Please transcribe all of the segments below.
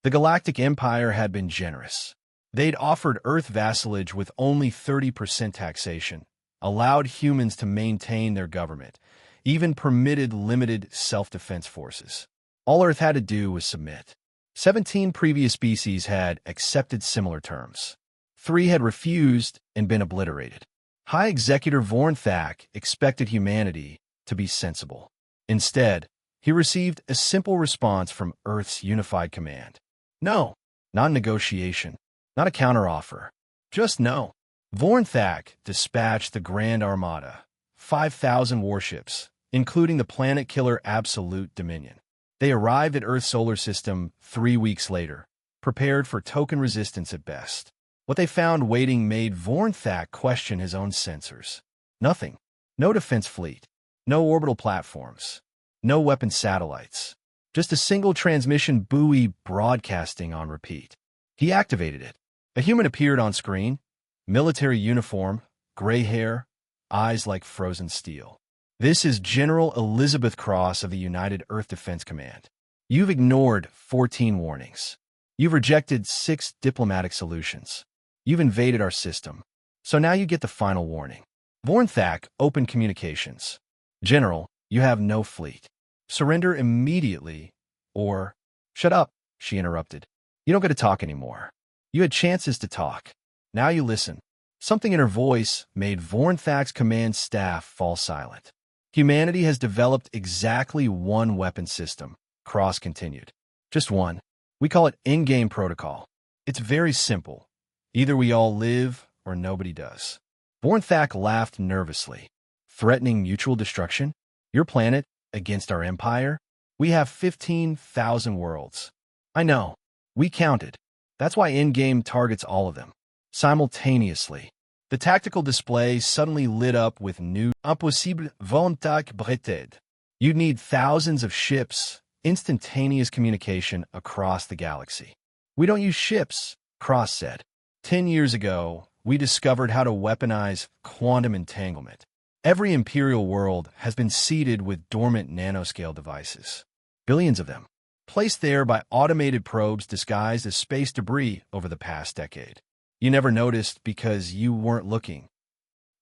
The Galactic Empire had been generous. They'd offered Earth vassalage with only 30% taxation, allowed humans to maintain their government, even permitted limited self-defense forces. All Earth had to do was submit. 17 previous species had accepted similar terms. 3 had refused and been obliterated. High Executor Vornthak expected humanity to be sensible. Instead, he received a simple response from Earth's unified command. No, not negotiation, not a counteroffer, just no. Vornthak dispatched the Grand Armada, 5,000 warships, including the planet-killer Absolute Dominion. They arrived at Earth's solar system 3 weeks later, prepared for token resistance at best. What they found waiting made Vornthak question his own sensors. Nothing. No defense fleet. No orbital platforms. No weapon satellites. Just a single transmission buoy broadcasting on repeat. He activated it. A human appeared on screen. Military uniform, gray hair, eyes like frozen steel. This is General Elizabeth Cross of the United Earth Defense Command. You've ignored 14 warnings. You've rejected 6 diplomatic solutions. You've invaded our system. So now you get the final warning. Vornthak opened communications. General, you have no fleet. Surrender immediately, or... Shut up, she interrupted. You don't get to talk anymore. You had chances to talk. Now you listen. Something in her voice made Vornthak's command staff fall silent. Humanity has developed exactly one weapon system, Cross continued. Just one. We call it in-game protocol. It's very simple. Either we all live, or nobody does. Vornthak laughed nervously. Threatening mutual destruction? Your planet against our empire? We have 15,000 worlds. I know. We counted. That's why in-game targets all of them. Simultaneously. The tactical display suddenly lit up with new impossible volontaire breted. You'd need thousands of ships, instantaneous communication across the galaxy. We don't use ships, Cross said. 10 years ago, we discovered how to weaponize quantum entanglement. Every Imperial world has been seeded with dormant nanoscale devices. Billions of them. Placed there by automated probes disguised as space debris over the past decade. You never noticed because you weren't looking.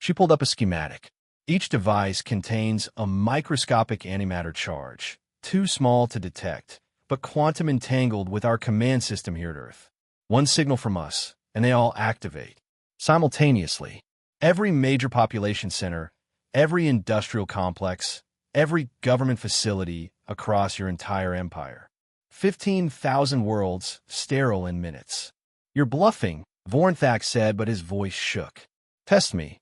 She pulled up a schematic. Each device contains a microscopic antimatter charge, too small to detect, but quantum entangled with our command system here at Earth. One signal from us, and they all activate. Simultaneously, every major population center, every industrial complex, every government facility across your entire empire. 15,000 worlds, sterile in minutes. You're bluffing, Vornthak said, but his voice shook. Test me,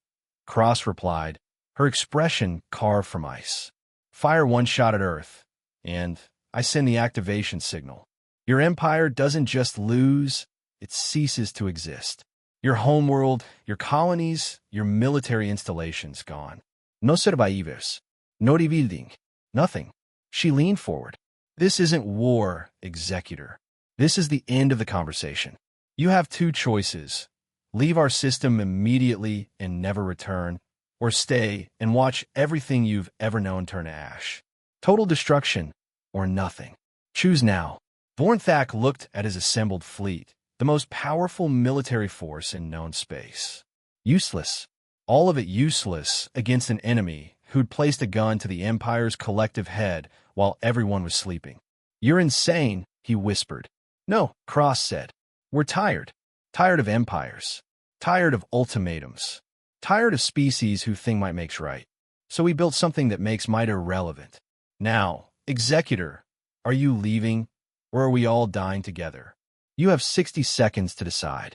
Cross replied, her expression carved from ice. Fire one shot at Earth, and I send the activation signal. Your empire doesn't just lose, it ceases to exist. Your homeworld, your colonies, your military installations gone. No survivors. No rebuilding. Nothing. She leaned forward. This isn't war, Executor. This is the end of the conversation. You have 2 choices. Leave our system immediately and never return, or stay and watch everything you've ever known turn to ash. Total destruction, or nothing. Choose now. Vornthak looked at his assembled fleet, the most powerful military force in known space. Useless. All of it useless against an enemy who'd placed a gun to the Empire's collective head while everyone was sleeping. You're insane, he whispered. No, Cross said. We're tired. Tired of empires. Tired of ultimatums. Tired of species who think might makes right. So we built something that makes might irrelevant. Now, Executor, are you leaving, or are we all dying together? You have 60 seconds to decide.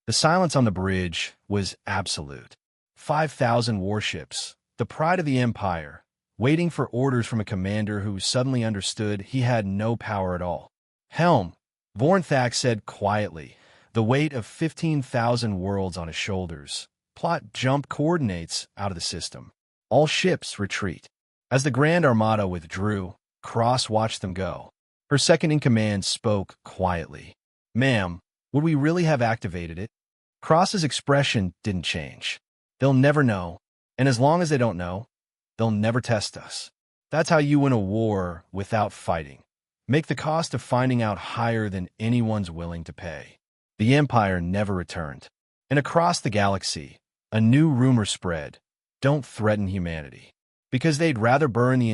The silence on the bridge was absolute. 5,000 warships, the pride of the Empire, waiting for orders from a commander who suddenly understood he had no power at all. Helm, Vornthak said quietly, the weight of 15,000 worlds on his shoulders. Plot jump coordinates out of the system. All ships retreat. As the Grand Armada withdrew, Cross watched them go. Her second-in-command spoke quietly. Ma'am, would we really have activated it? Cross's expression didn't change. They'll never know. And as long as they don't know, they'll never test us. That's how you win a war without fighting. Make the cost of finding out higher than anyone's willing to pay. The Empire never returned. And across the galaxy, a new rumor spread. Don't threaten humanity. Because they'd rather burn the